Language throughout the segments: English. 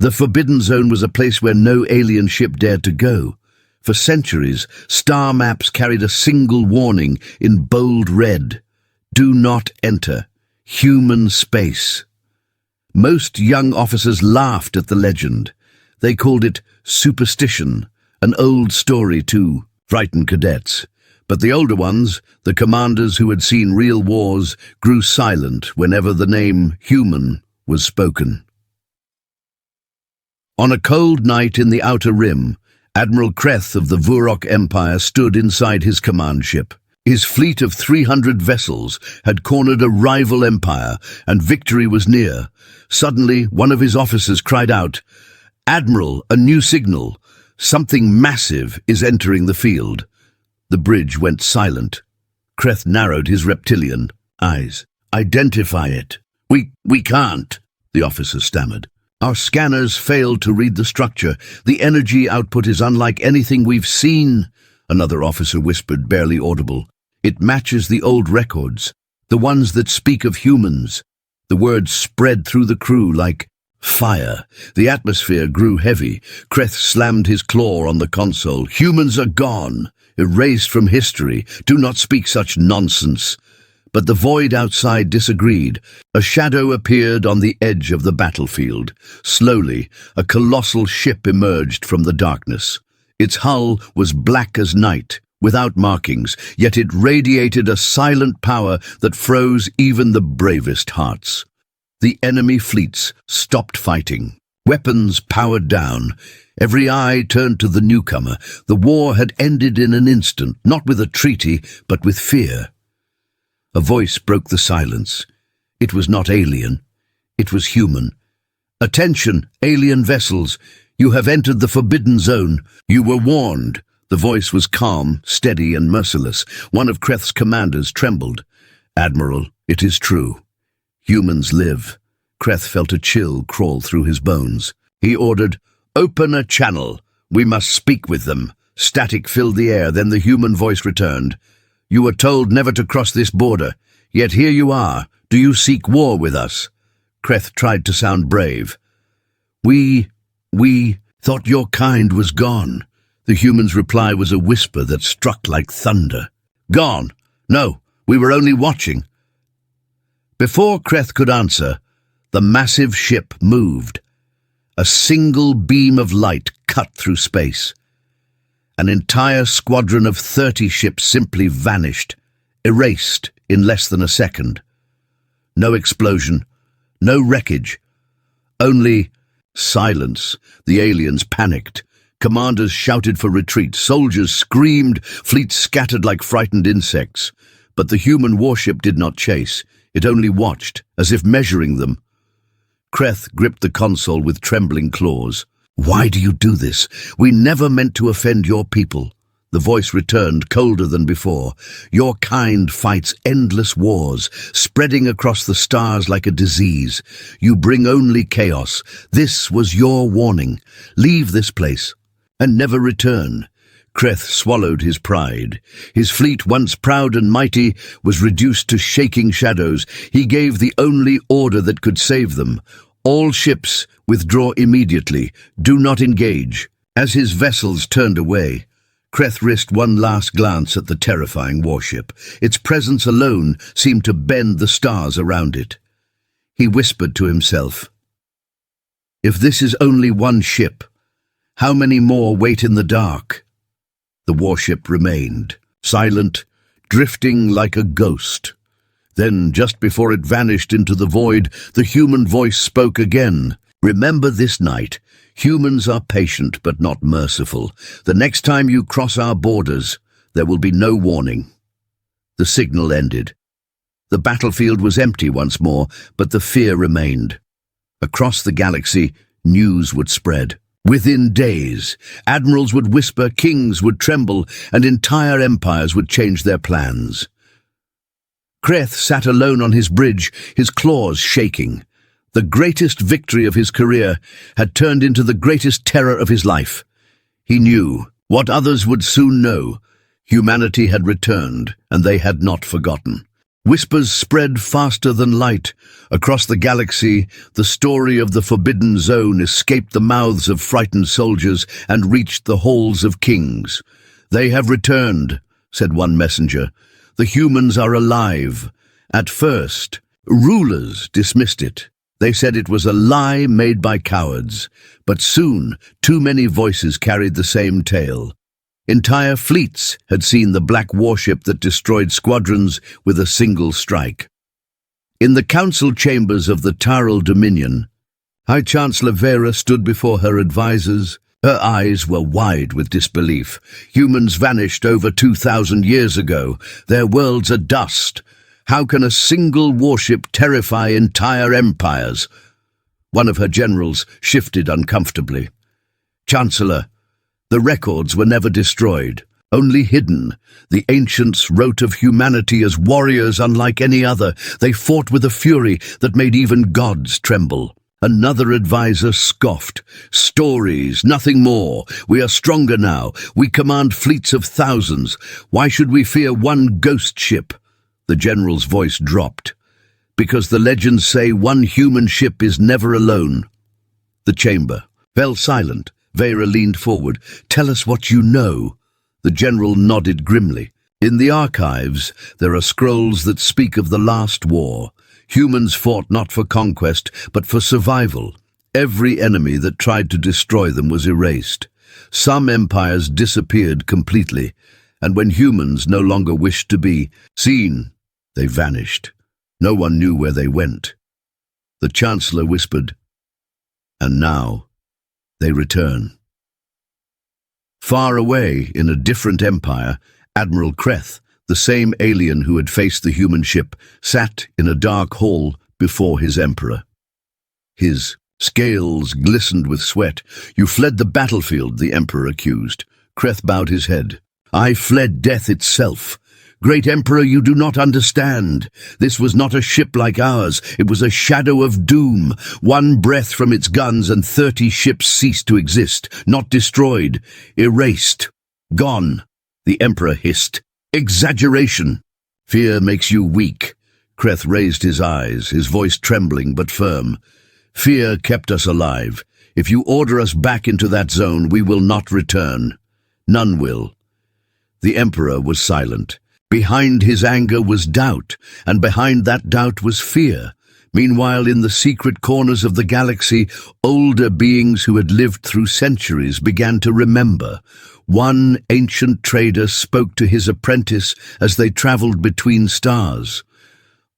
The Forbidden Zone was a place where no alien ship dared to go. For centuries, star maps carried a single warning in bold red: do not enter human space. Most young officers laughed at the legend. They called it superstition, an old story to frighten cadets. But the older ones, the commanders who had seen real wars, grew silent whenever the name human was spoken. On a cold night in the Outer Rim, Admiral Kreth of the Vurok Empire stood inside his command ship. His fleet of 300 vessels had cornered a rival empire, and victory was near. Suddenly, one of his officers cried out, "Admiral, a new signal! Something massive is entering the field." The bridge went silent. Kreth narrowed his reptilian eyes. "Identify it." We can't," the officer stammered. "Our scanners failed to read the structure. The energy output is unlike anything we've seen," another officer whispered, barely audible. "It matches the old records, the ones that speak of humans." The words spread through the crew like fire. The atmosphere grew heavy. Kreth slammed his claw on the console. "Humans are gone, erased from history. Do not speak such nonsense." But the void outside disagreed. A shadow appeared on the edge of the battlefield. Slowly, a colossal ship emerged from the darkness. Its hull was black as night, without markings, yet it radiated a silent power that froze even the bravest hearts. The enemy fleets stopped fighting. Weapons powered down. Every eye turned to the newcomer. The war had ended in an instant, not with a treaty, but with fear. A voice broke the silence. It was not alien. It was human. "Attention, alien vessels! You have entered the Forbidden Zone. You were warned." The voice was calm, steady, and merciless. One of Kreth's commanders trembled. "Admiral, it is true. Humans live." Kreth felt a chill crawl through his bones. He ordered, "Open a channel. We must speak with them." Static filled the air, then the human voice returned. "You were told never to cross this border, yet here you are. Do you seek war with us?" Kreth tried to sound brave. We thought your kind was gone." The human's reply was a whisper that struck like thunder. "Gone? No, we were only watching." Before Kreth could answer, the massive ship moved. A single beam of light cut through space. An entire squadron of 30 ships simply vanished, erased in less than a second. No explosion, no wreckage, only silence. The aliens panicked. Commanders shouted for retreat. Soldiers screamed. Fleets scattered like frightened insects. But the human warship did not chase. It only watched, as if measuring them. Kreth gripped the console with trembling claws. "Why do you do this? We never meant to offend your people." The voice returned, colder than before. "Your kind fights endless wars, spreading across the stars like a disease. You bring only chaos. This was your warning. Leave this place and never return." Kreth swallowed his pride. His fleet, once proud and mighty, was reduced to shaking shadows. He gave the only order that could save them. "All ships, withdraw immediately. Do not engage." As his vessels turned away, Kreth risked one last glance at the terrifying warship. Its presence alone seemed to bend the stars around it. He whispered to himself, "If this is only one ship, how many more wait in the dark?" The warship remained, silent, drifting like a ghost. Then, just before it vanished into the void, the human voice spoke again. "Remember this night. Humans are patient but not merciful. The next time you cross our borders, there will be no warning." The signal ended. The battlefield was empty once more, but the fear remained. Across the galaxy, news would spread. Within days, admirals would whisper, kings would tremble, and entire empires would change their plans. Kreth sat alone on his bridge, his claws shaking. The greatest victory of his career had turned into the greatest terror of his life. He knew, what others would soon know, humanity had returned, and they had not forgotten. Whispers spread faster than light. Across the galaxy, the story of the Forbidden Zone escaped the mouths of frightened soldiers and reached the halls of kings. "They have returned," said one messenger. "The humans are alive." At first, rulers dismissed it. They said it was a lie made by cowards. But soon, too many voices carried the same tale. Entire fleets had seen the black warship that destroyed squadrons with a single strike. In the council chambers of the Tyrell Dominion, High Chancellor Vera stood before her advisors. Her eyes were wide with disbelief. Humans vanished over 2,000 years ago. Their worlds are dust. How can a single warship terrify entire empires? One of her generals shifted uncomfortably. "Chancellor, the records were never destroyed, only hidden. The ancients wrote of humanity as warriors unlike any other. They fought with a fury that made even gods tremble." Another advisor scoffed. "Stories, nothing more. We are stronger now. We command fleets of thousands. Why should we fear one ghost ship?" The general's voice dropped. "Because the legends say one human ship is never alone." The chamber fell silent. Vera leaned forward. "Tell us what you know." The general nodded grimly. "In the archives, there are scrolls that speak of the last war. Humans fought not for conquest, but for survival. Every enemy that tried to destroy them was erased. Some empires disappeared completely, and when humans no longer wished to be seen, they vanished. No one knew where they went." The Chancellor whispered, "And now they return." Far away, in a different empire, Admiral Kreth, the same alien who had faced the human ship, sat in a dark hall before his emperor. His scales glistened with sweat. "You fled the battlefield," the emperor accused. Kreth bowed his head. "I fled death itself. Great Emperor, you do not understand. This was not a ship like ours. It was a shadow of doom. One breath from its guns and 30 ships ceased to exist. Not destroyed. Erased. Gone." The Emperor hissed. "Exaggeration. Fear makes you weak." Kreth raised his eyes, his voice trembling but firm. "Fear kept us alive. If you order us back into that zone, we will not return. None will." The Emperor was silent. Behind his anger was doubt, and behind that doubt was fear. Meanwhile, in the secret corners of the galaxy, older beings who had lived through centuries began to remember. One ancient trader spoke to his apprentice as they traveled between stars.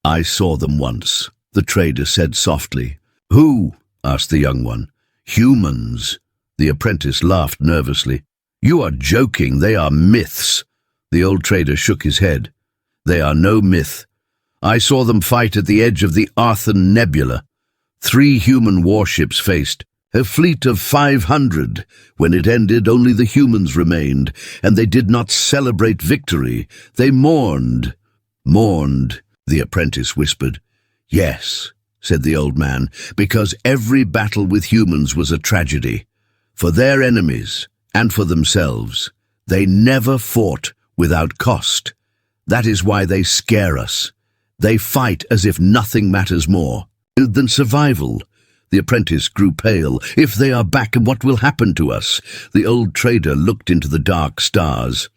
"I saw them once," the trader said softly. "Who?" asked the young one. "Humans." The apprentice laughed nervously. "You are joking. They are myths." The old trader shook his head. "They are no myth. I saw them fight at the edge of the Arthan Nebula. 3 human warships faced, a fleet of 500. When it ended, only the humans remained, and they did not celebrate victory. They mourned." "Mourned," the apprentice whispered. "Yes," said the old man, "because every battle with humans was a tragedy. For their enemies and for themselves. They never fought without cost. That is why they scare us. They fight as if nothing matters more than survival." The apprentice grew pale. "If they are back, what will happen to us?" The old trader looked into the dark stars.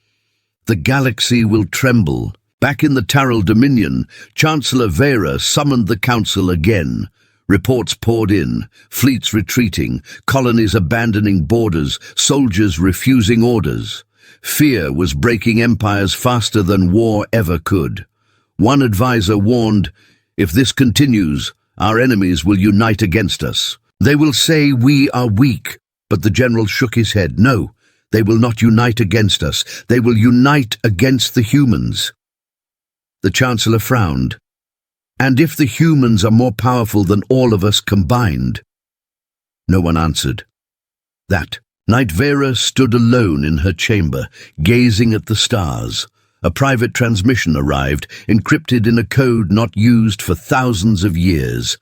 "The galaxy will tremble." Back in the Tyrell Dominion, Chancellor Vera summoned the council again. Reports poured in, fleets retreating, colonies abandoning borders, soldiers refusing orders. Fear was breaking empires faster than war ever could. One advisor warned, "If this continues, our enemies will unite against us. They will say we are weak." But the general shook his head. "No, they will not unite against us. They will unite against the humans." The Chancellor frowned. "And if the humans are more powerful than all of us combined?" No one answered. That night Vera stood alone in her chamber, gazing at the stars. A private transmission arrived, encrypted in a code not used for thousands of years.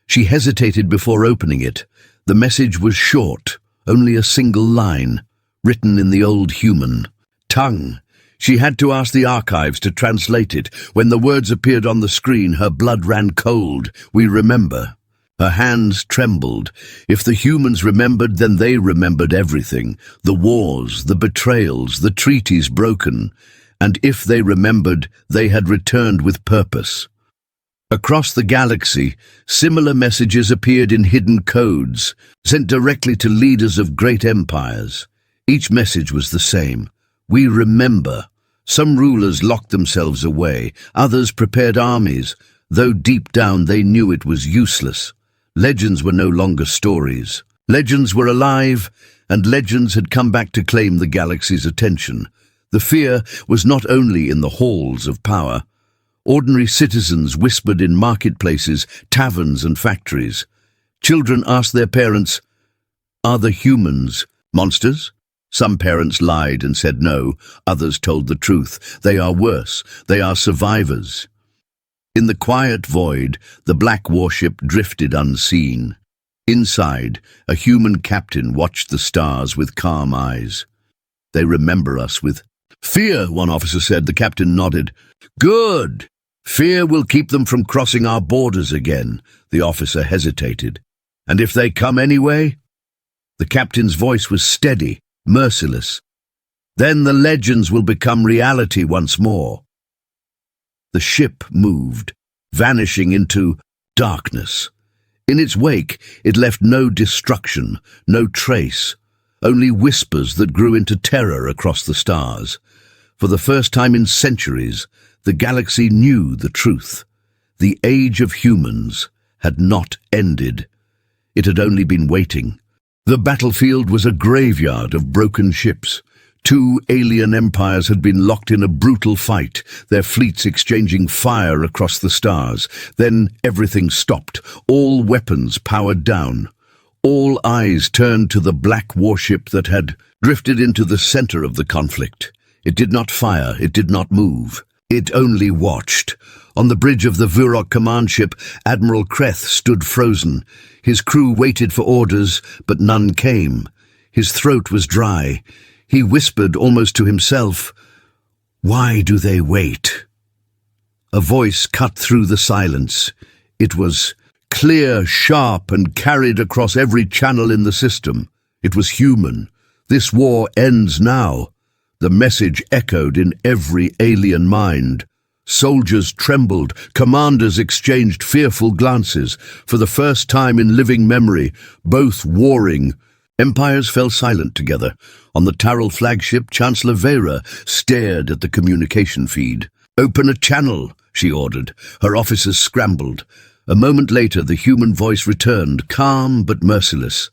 She hesitated before opening it. The message was short, only a single line, written in the old human tongue. She had to ask the archives to translate it. When the words appeared on the screen, her blood ran cold. We remember. Her hands trembled. If the humans remembered, then they remembered everything. The wars, the betrayals, the treaties broken. And if they remembered, they had returned with purpose. Across the galaxy, similar messages appeared in hidden codes, sent directly to leaders of great empires. Each message was the same. We remember. Some rulers locked themselves away. Others prepared armies, though deep down they knew it was useless. Legends were no longer stories. Legends were alive, and legends had come back to claim the galaxy's attention. The fear was not only in the halls of power. Ordinary citizens whispered in marketplaces, taverns and factories. Children asked their parents, "Are the humans monsters?" Some parents lied and said no. Others told the truth. They are worse. They are survivors. In the quiet void, the black warship drifted unseen. Inside, a human captain watched the stars with calm eyes. "They remember us with fear," one officer said. The captain nodded. "Good. Fear will keep them from crossing our borders again." The officer hesitated. "And if they come anyway?" The captain's voice was steady, merciless. "Then the legends will become reality once more." The ship moved, vanishing into darkness. In its wake, it left no destruction, no trace, only whispers that grew into terror across the stars. For the first time in centuries, the galaxy knew the truth. The age of humans had not ended. It had only been waiting. The battlefield was a graveyard of broken ships. 2 alien empires had been locked in a brutal fight, their fleets exchanging fire across the stars. Then everything stopped, all weapons powered down. All eyes turned to the black warship that had drifted into the center of the conflict. It did not fire, it did not move. It only watched. On the bridge of the Vurok command ship, Admiral Kreth stood frozen. His crew waited for orders, but none came. His throat was dry. He whispered almost to himself, "Why do they wait?" A voice cut through the silence. It was clear, sharp, and carried across every channel in the system. It was human. "This war ends now." The message echoed in every alien mind. Soldiers trembled, commanders exchanged fearful glances. For the first time in living memory, both warring. Empires fell silent together. On the Taral flagship, Chancellor Vera stared at the communication feed. "Open a channel," she ordered. Her officers scrambled. A moment later, the human voice returned, calm but merciless.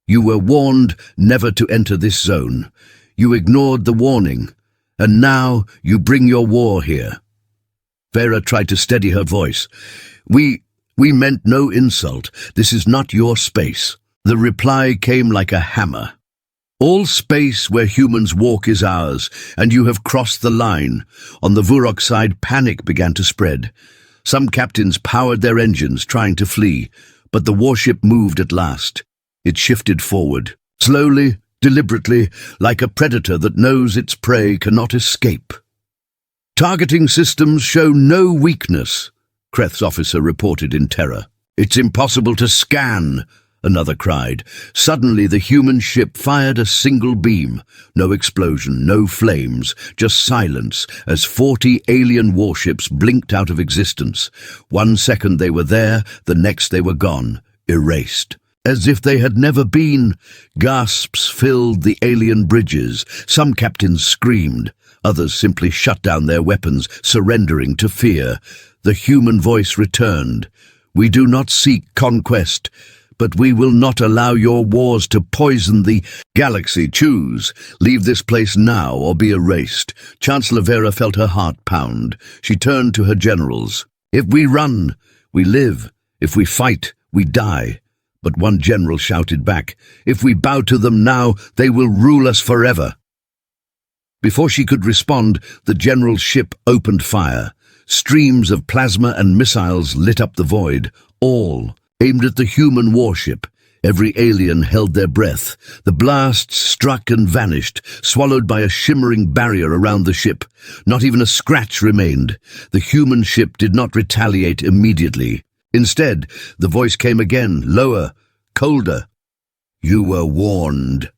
"You were warned never to enter this zone. You ignored the warning, and now you bring your war here." Vera tried to steady her voice. We meant no insult. This is not your space." The reply came like a hammer. "All space where humans walk is ours, and you have crossed the line." On the Vurok side, panic began to spread. Some captains powered their engines, trying to flee, but the warship moved at last. It shifted forward, slowly, deliberately, like a predator that knows its prey cannot escape. "Targeting systems show no weakness," Kreth's officer reported in terror. "It's impossible to scan," another cried. Suddenly the human ship fired a single beam. No explosion, no flames, just silence as 40 alien warships blinked out of existence. 1 second they were there, the next they were gone, erased. As if they had never been. Gasps filled the alien bridges. Some captains screamed. Others simply shut down their weapons, surrendering to fear. The human voice returned. "We do not seek conquest, but we will not allow your wars to poison the galaxy. Choose. Leave this place now or be erased." Chancellor Vera felt her heart pound. She turned to her generals. "If we run, we live. If we fight, we die." But one general shouted back, "If we bow to them now, they will rule us forever." Before she could respond, the general's ship opened fire. Streams of plasma and missiles lit up the void, all aimed at the human warship. Every alien held their breath. The blasts struck and vanished, swallowed by a shimmering barrier around the ship. Not even a scratch remained. The human ship did not retaliate immediately. Instead, the voice came again, lower, colder. "You were warned."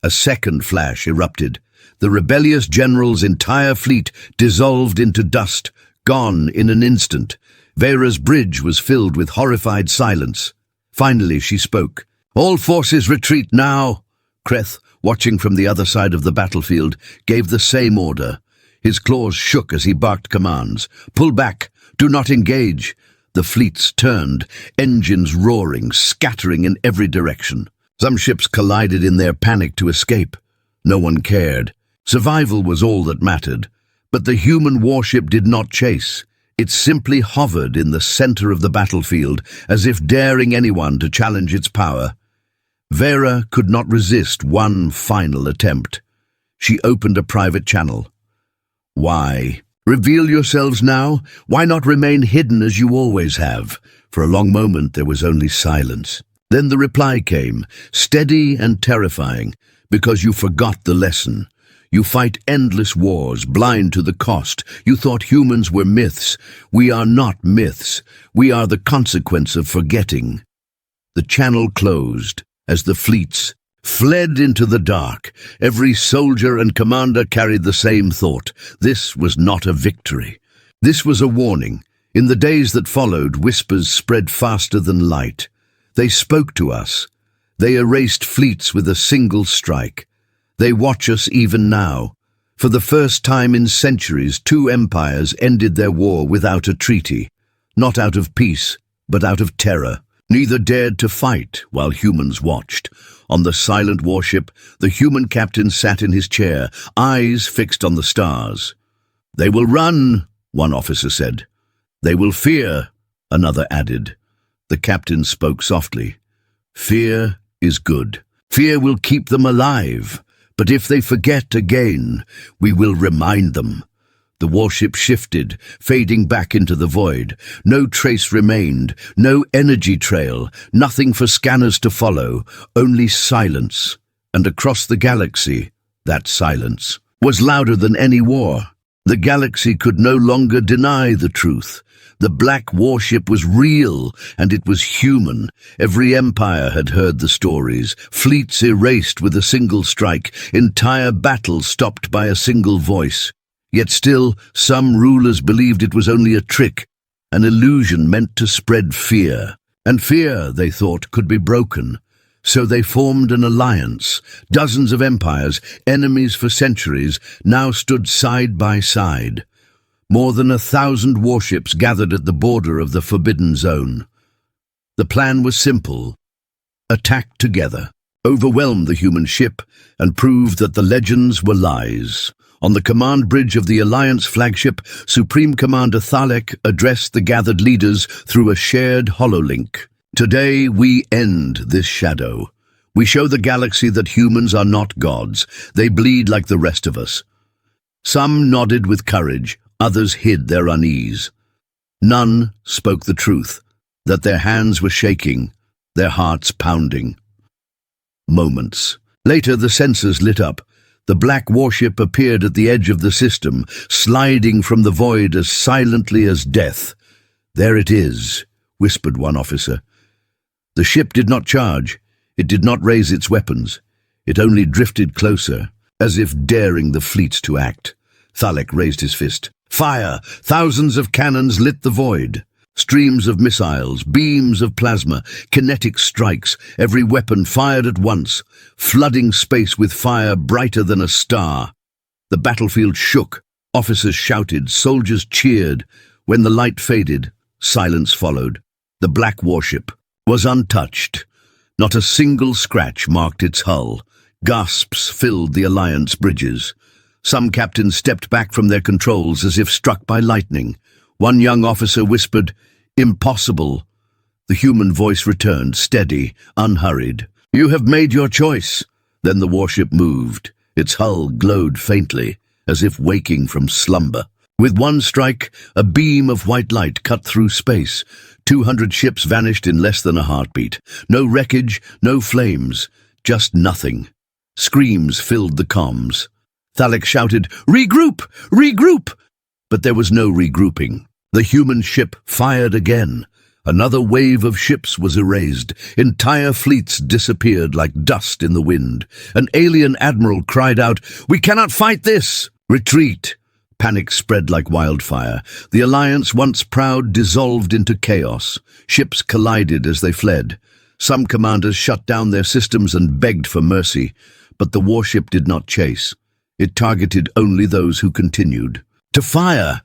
A second flash erupted. The rebellious general's entire fleet dissolved into dust, gone in an instant. Vera's bridge was filled with horrified silence. Finally she spoke. "All forces retreat now." Kreth, watching from the other side of the battlefield, gave the same order. His claws shook as he barked commands. "Pull back! Do not engage!" The fleets turned, engines roaring, scattering in every direction. Some ships collided in their panic to escape. No one cared. Survival was all that mattered. But the human warship did not chase. It simply hovered in the center of the battlefield, as if daring anyone to challenge its power. Vera could not resist one final attempt. She opened a private channel. "Why? Reveal yourselves now? Why not remain hidden as you always have?" For a long moment there was only silence. Then the reply came, steady and terrifying, "Because you forgot the lesson. You fight endless wars, blind to the cost. You thought humans were myths. We are not myths. We are the consequence of forgetting." The channel closed as the fleets fled into the dark. Every soldier and commander carried the same thought. This was not a victory. This was a warning. In the days that followed, whispers spread faster than light. They spoke to us. They erased fleets with a single strike. They watch us even now. For the first time in centuries, two empires ended their war without a treaty. Not out of peace, but out of terror. Neither dared to fight while humans watched. On the silent warship, the human captain sat in his chair, eyes fixed on the stars. "They will run," one officer said. "They will fear," another added. The captain spoke softly. "Fear is good. Fear will keep them alive. But if they forget again, we will remind them." The warship shifted, fading back into the void. No trace remained, no energy trail, nothing for scanners to follow, only silence. And across the galaxy, that silence was louder than any war. The galaxy could no longer deny the truth. The black warship was real, and it was human. Every empire had heard the stories. Fleets erased with a single strike, entire battles stopped by a single voice. Yet still, some rulers believed it was only a trick, an illusion meant to spread fear. And fear, they thought, could be broken. So they formed an alliance. Dozens of empires, enemies for centuries, now stood side by side. More than 1,000 warships gathered at the border of the Forbidden Zone. The plan was simple. Attack together, overwhelm the human ship, and prove that the legends were lies. On the command bridge of the Alliance flagship, Supreme Commander Thalek addressed the gathered leaders through a shared hololink. "Today we end this shadow. We show the galaxy that humans are not gods. They bleed like the rest of us." Some nodded with courage. Others hid their unease. None spoke the truth, that their hands were shaking, their hearts pounding. Moments later, the sensors lit up. The black warship appeared at the edge of the system, sliding from the void as silently as death. "There it is," whispered one officer. The ship did not charge. It did not raise its weapons. It only drifted closer, as if daring the fleets to act. Thalek raised his fist. Fire! Thousands of cannons lit the void. Streams of missiles, beams of plasma, kinetic strikes, every weapon fired at once, flooding space with fire brighter than a star. The battlefield shook. Officers shouted, soldiers cheered. When the light faded, silence followed. The black warship was untouched. Not a single scratch marked its hull. Gasps filled the Alliance bridges. Some captains stepped back from their controls as if struck by lightning. One young officer whispered, "Impossible." The human voice returned, steady, unhurried. "You have made your choice." Then the warship moved. Its hull glowed faintly, as if waking from slumber. With one strike, a beam of white light cut through space. 200 ships vanished in less than a heartbeat. No wreckage, no flames, just nothing. Screams filled the comms. Thalek shouted, "Regroup! Regroup!" But there was no regrouping. The human ship fired again. Another wave of ships was erased. Entire fleets disappeared like dust in the wind. An alien admiral cried out, "We cannot fight this!" "Retreat!" Panic spread like wildfire. The alliance, once proud, dissolved into chaos. Ships collided as they fled. Some commanders shut down their systems and begged for mercy, but the warship did not chase. It targeted only those who continued to fire.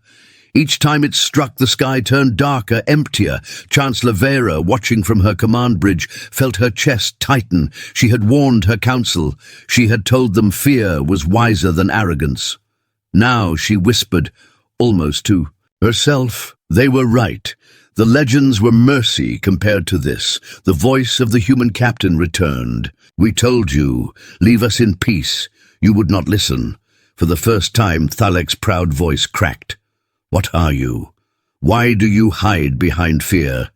Each time it struck, the sky turned darker, emptier. Chancellor Vera, watching from her command bridge, felt her chest tighten. She had warned her council. She had told them fear was wiser than arrogance. Now she whispered, almost to herself, they were right. The legends were mercy compared to this. The voice of the human captain returned. "We told you, leave us in peace." You would not listen. For the first time, Thalek's proud voice cracked. "What are you? Why do you hide behind fear?"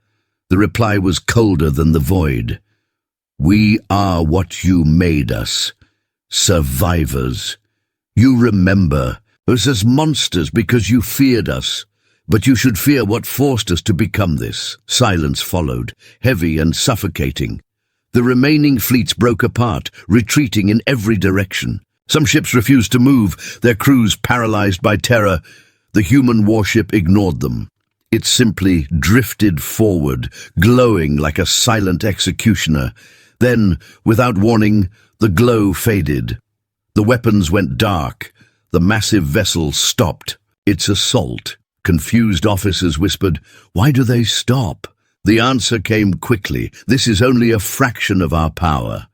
The reply was colder than the void. "We are what you made us. Survivors. You remember us as monsters because you feared us. But you should fear what forced us to become this." Silence followed, heavy and suffocating. The remaining fleets broke apart, retreating in every direction. Some ships refused to move, their crews paralyzed by terror. The human warship ignored them. It simply drifted forward, glowing like a silent executioner. Then, without warning, the glow faded. The weapons went dark. The massive vessel stopped its assault. Confused officers whispered, "Why do they stop?" The answer came quickly. "This is only a fraction of our power.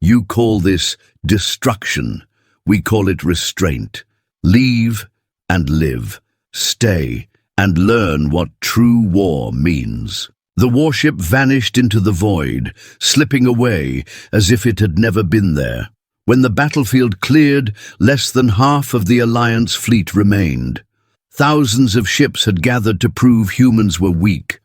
You call this destruction. We call it restraint. Leave and live. Stay and learn what true war means." The warship vanished into the void, slipping away as if it had never been there. When the battlefield cleared, less than half of the Alliance fleet remained. Thousands of ships had gathered to prove humans were weak.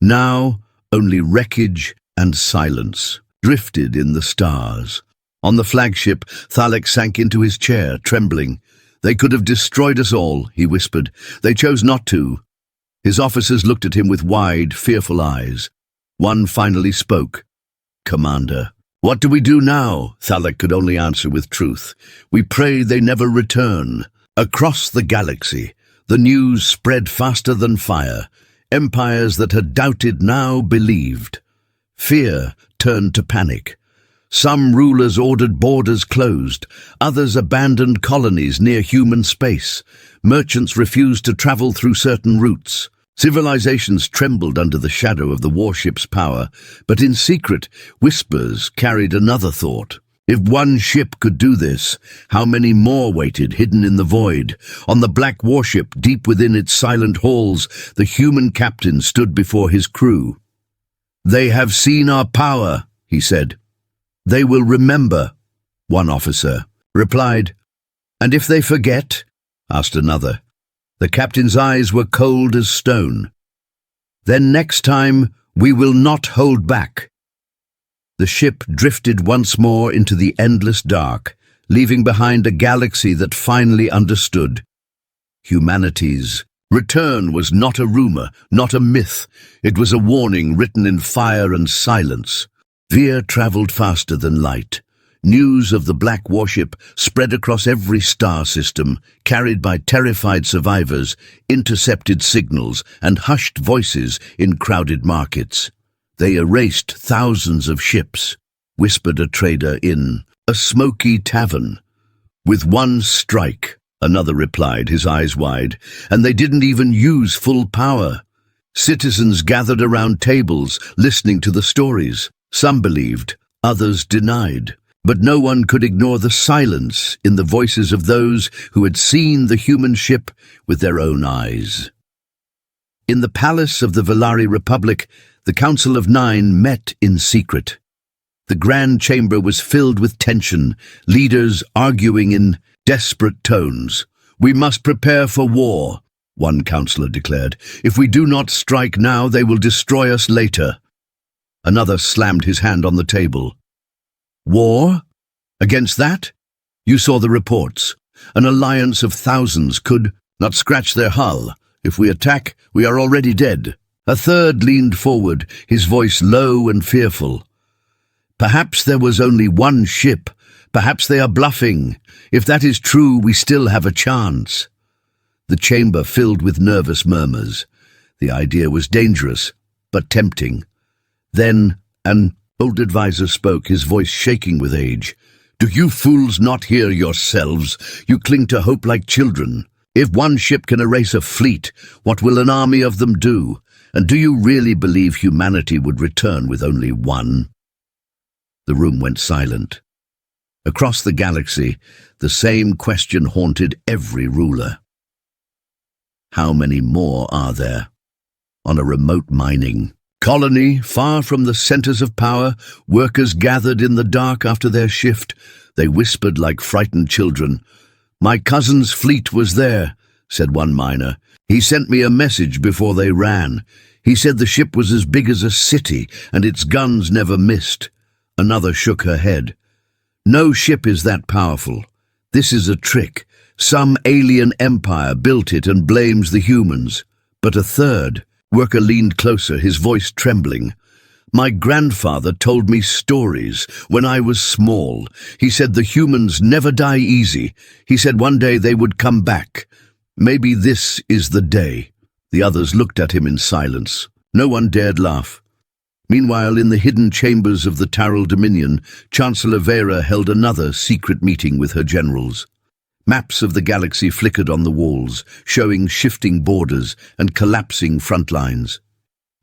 Now, only wreckage and silence drifted in the stars. On the flagship, Thalek sank into his chair, trembling. "They could have destroyed us all," he whispered. "They chose not to." His officers looked at him with wide, fearful eyes. One finally spoke. "Commander, what do we do now?" Thalek could only answer with truth. "We pray they never return." Across the galaxy, the news spread faster than fire. Empires that had doubted now believed. Fear turned to panic. Some rulers ordered borders closed. Others abandoned colonies near human space. Merchants refused to travel through certain routes. Civilizations trembled under the shadow of the warship's power, but in secret, whispers carried another thought. If one ship could do this, how many more waited, hidden in the void? On the black warship, deep within its silent halls, the human captain stood before his crew. "They have seen our power," he said. "They will remember," one officer replied. "And if they forget?" asked another. The captain's eyes were cold as stone. "Then next time, we will not hold back." The ship drifted once more into the endless dark, leaving behind a galaxy that finally understood. Humanity's return was not a rumor, not a myth. It was a warning written in fire and silence. Veer traveled faster than light. News of the black warship spread across every star system, carried by terrified survivors, intercepted signals, and hushed voices in crowded markets. They erased thousands of ships, whispered a trader in a smoky tavern. "With one strike," another replied, his eyes wide, "and they didn't even use full power." Citizens gathered around tables, listening to the stories. Some believed, others denied. But no one could ignore the silence in the voices of those who had seen the human ship with their own eyes. In the palace of the Velari Republic, the Council of Nine met in secret. The grand chamber was filled with tension, leaders arguing in desperate tones. We must prepare for war, one counselor declared. If we do not strike now, they will destroy us later. Another slammed his hand on the table. War? Against that? You saw the reports. An alliance of thousands could not scratch their hull. If we attack, we are already dead. A third leaned forward, his voice low and fearful. Perhaps there was only one ship. Perhaps they are bluffing. If that is true, we still have a chance. The chamber filled with nervous murmurs. The idea was dangerous, but tempting. Then an old advisor spoke, his voice shaking with age. Do you fools not hear yourselves? You cling to hope like children. If one ship can erase a fleet, what will an army of them do? And do you really believe humanity would return with only one? The room went silent. Across the galaxy, the same question haunted every ruler. How many more are there? On a remote mining colony, far from the centers of power, workers gathered in the dark after their shift. They whispered like frightened children. My cousin's fleet was there, said one miner. He sent me a message before they ran. He said the ship was as big as a city, and its guns never missed. Another shook her head. No ship is that powerful. This is a trick. Some alien empire built it and blames the humans. But a third worker leaned closer, his voice trembling. My grandfather told me stories when I was small. He said the humans never die easy. He said one day they would come back. Maybe this is the day. The others looked at him in silence. No one dared laugh. Meanwhile, in the hidden chambers of the Taral Dominion, Chancellor Vera held another secret meeting with her generals. Maps of the galaxy flickered on the walls, showing shifting borders and collapsing front lines.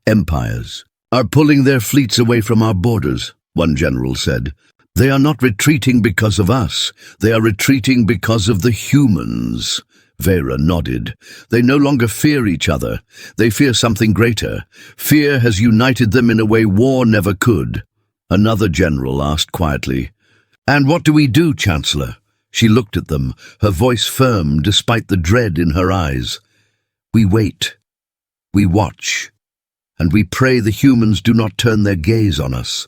Empires are pulling their fleets away from our borders, one general said. They are not retreating because of us. They are retreating because of the humans. Vera nodded. They no longer fear each other. They fear something greater. Fear has united them in a way war never could. Another general asked quietly, And what do we do, Chancellor? She looked at them, her voice firm despite the dread in her eyes. We wait. We watch. And we pray the humans do not turn their gaze on us.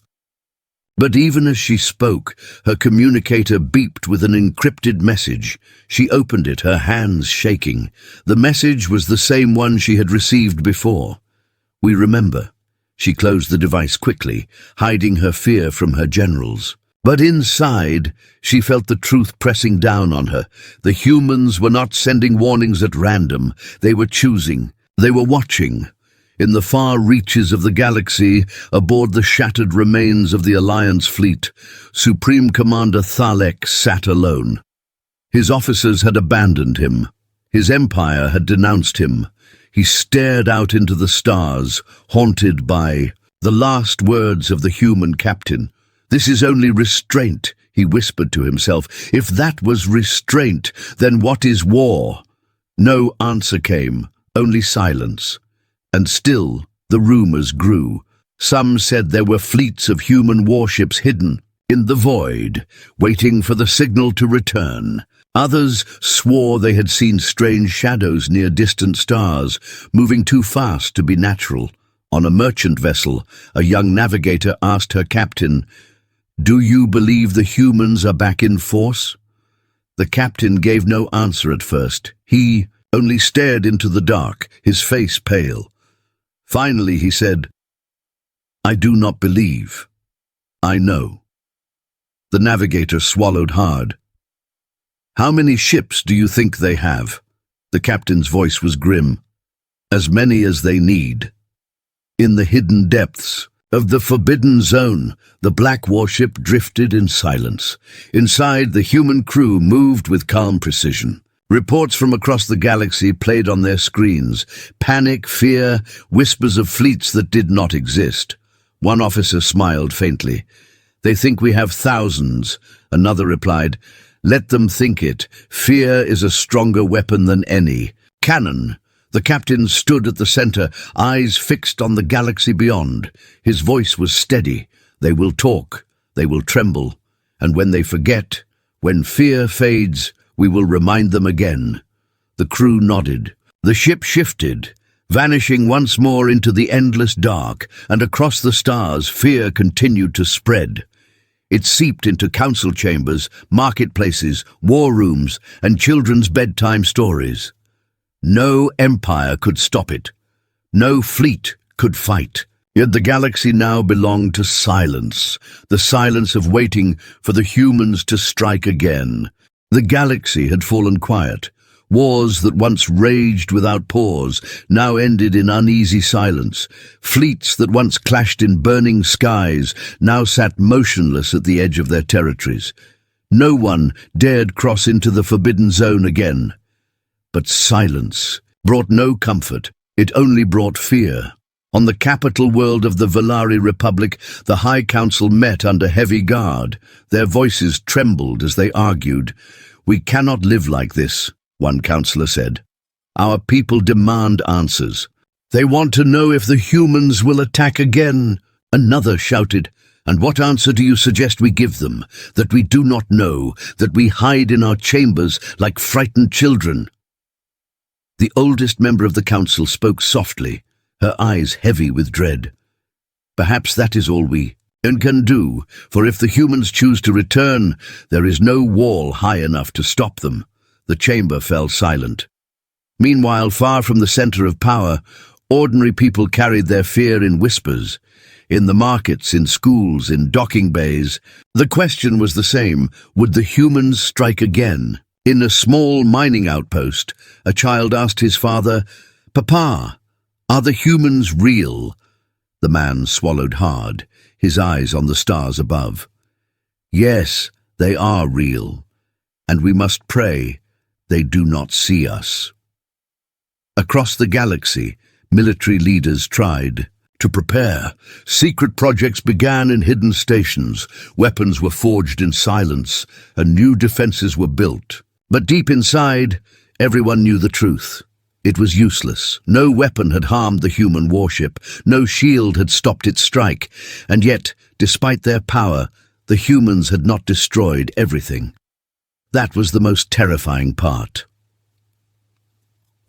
But even as she spoke, her communicator beeped with an encrypted message. She opened it, her hands shaking. The message was the same one she had received before. We remember. She closed the device quickly, hiding her fear from her generals. But inside, she felt the truth pressing down on her. The humans were not sending warnings at random. They were choosing. They were watching. In the far reaches of the galaxy, aboard the shattered remains of the Alliance fleet, Supreme Commander Thalek sat alone. His officers had abandoned him. His empire had denounced him. He stared out into the stars, haunted by the last words of the human captain. This is only restraint, he whispered to himself. If that was restraint, then what is war? No answer came, only silence. And still, the rumors grew. Some said there were fleets of human warships hidden in the void, waiting for the signal to return. Others swore they had seen strange shadows near distant stars, moving too fast to be natural. On a merchant vessel, a young navigator asked her captain, "Do you believe the humans are back in force?" The captain gave no answer at first. He only stared into the dark, his face pale. Finally, he said, "I do not believe. I know." The navigator swallowed hard. "How many ships do you think they have?" The captain's voice was grim. "As many as they need." In the hidden depths of the Forbidden Zone, the black warship drifted in silence. Inside, the human crew moved with calm precision. Reports from across the galaxy played on their screens. Panic, fear, whispers of fleets that did not exist. One officer smiled faintly. "They think we have thousands." Another replied, "Let them think it. Fear is a stronger weapon than any." Cannon. The captain stood at the center, eyes fixed on the galaxy beyond. His voice was steady. They will talk. They will tremble. And when they forget, when fear fades, we will remind them again. The crew nodded. The ship shifted, vanishing once more into the endless dark, and across the stars fear continued to spread. It seeped into council chambers, marketplaces, war rooms, and children's bedtime stories. No empire could stop it. No fleet could fight. Yet the galaxy now belonged to silence, the silence of waiting for the humans to strike again. The galaxy had fallen quiet. Wars that once raged without pause now ended in uneasy silence. Fleets that once clashed in burning skies now sat motionless at the edge of their territories. No one dared cross into the forbidden zone again. But silence brought no comfort. It only brought fear. On the capital world of the Valari Republic, the High Council met under heavy guard. Their voices trembled as they argued. "We cannot live like this," one councillor said. "Our people demand answers. They want to know if the humans will attack again." Another shouted, "And what answer do you suggest we give them? That we do not know, that we hide in our chambers like frightened children?" The oldest member of the council spoke softly, her eyes heavy with dread. "Perhaps that is all we can do, for if the humans choose to return, there is no wall high enough to stop them." The chamber fell silent. Meanwhile, far from the center of power, ordinary people carried their fear in whispers. In the markets, in schools, in docking bays, the question was the same: would the humans strike again? In a small mining outpost, a child asked his father, "Papa, are the humans real?" The man swallowed hard, his eyes on the stars above. "Yes, they are real, and we must pray they do not see us." Across the galaxy, military leaders tried to prepare. Secret projects began in hidden stations. Weapons were forged in silence, and new defenses were built. But deep inside, everyone knew the truth. It was useless. No weapon had harmed the human warship. No shield had stopped its strike. And yet, despite their power, the humans had not destroyed everything. That was the most terrifying part.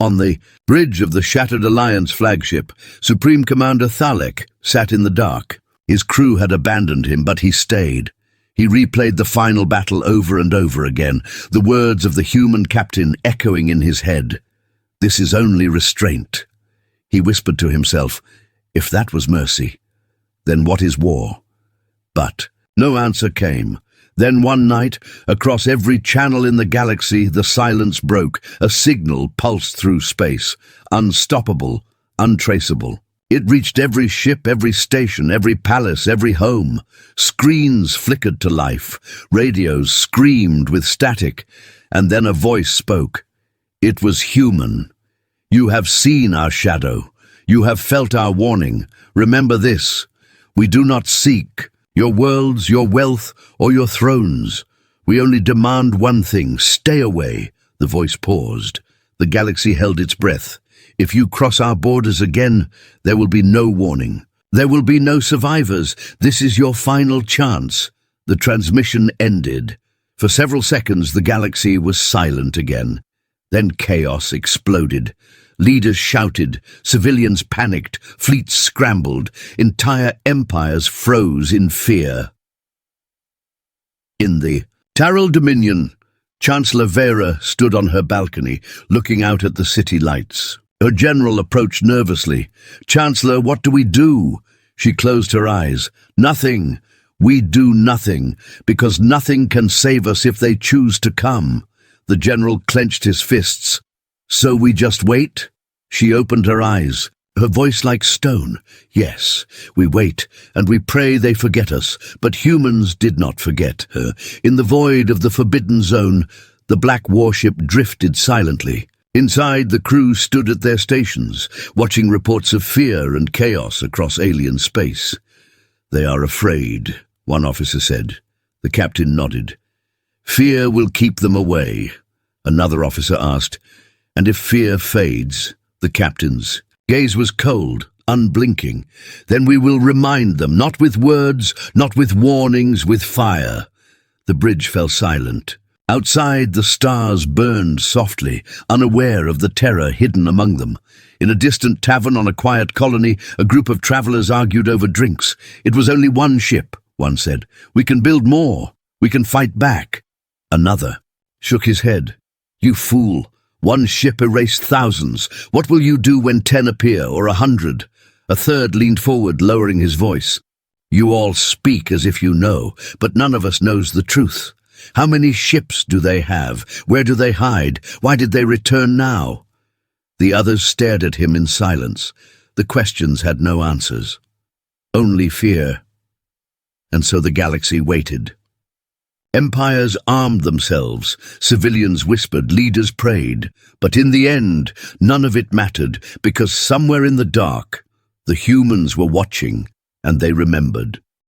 On the bridge of the Shattered Alliance flagship, Supreme Commander Thalek sat in the dark. His crew had abandoned him, but he stayed. He replayed the final battle over and over again, the words of the human captain echoing in his head. "This is only restraint." He whispered to himself, "If that was mercy, then what is war?" But no answer came. Then one night, across every channel in the galaxy, the silence broke. A signal pulsed through space, unstoppable, untraceable. It reached every ship, every station, every palace, every home. Screens flickered to life, radios screamed with static, and then a voice spoke. It was human. "You have seen our shadow. You have felt our warning. Remember this: we do not seek your worlds, your wealth, or your thrones. We only demand one thing: stay away." The voice paused. The galaxy held its breath. "If you cross our borders again, there will be no warning. There will be no survivors. This is your final chance." The transmission ended. For several seconds, the galaxy was silent again. Then chaos exploded. Leaders shouted, civilians panicked, fleets scrambled, entire empires froze in fear. In the Taral Dominion, Chancellor Vera stood on her balcony, looking out at the city lights. Her general approached nervously. "Chancellor, what do we do?" She closed her eyes. "Nothing. We do nothing, because nothing can save us if they choose to come." The general clenched his fists. "So we just wait?" She opened her eyes, her voice like stone. "Yes, we wait, and we pray they forget us." But humans did not forget her. In the void of the forbidden zone, the black warship drifted silently. Inside, the crew stood at their stations, watching reports of fear and chaos across alien space. "They are afraid," one officer said. The captain nodded. "Fear will keep them away," another officer asked. "And if fear fades?" The captain's gaze was cold, unblinking. "Then we will remind them, not with words, not with warnings, with fire." The bridge fell silent. Outside, the stars burned softly, unaware of the terror hidden among them. In a distant tavern on a quiet colony, a group of travelers argued over drinks. "It was only one ship," one said. "We can build more. We can fight back." Another shook his head. "You fool. One ship erased thousands. What will you do when 10 appear, or 100? A third leaned forward, lowering his voice. "You all speak as if you know, but none of us knows the truth. How many ships do they have? Where do they hide? Why did they return now?" The others stared at him in silence. The questions had no answers. Only fear. And so the galaxy waited. Empires armed themselves, civilians whispered, leaders prayed. But in the end, none of it mattered, because somewhere in the dark, the humans were watching, and they remembered.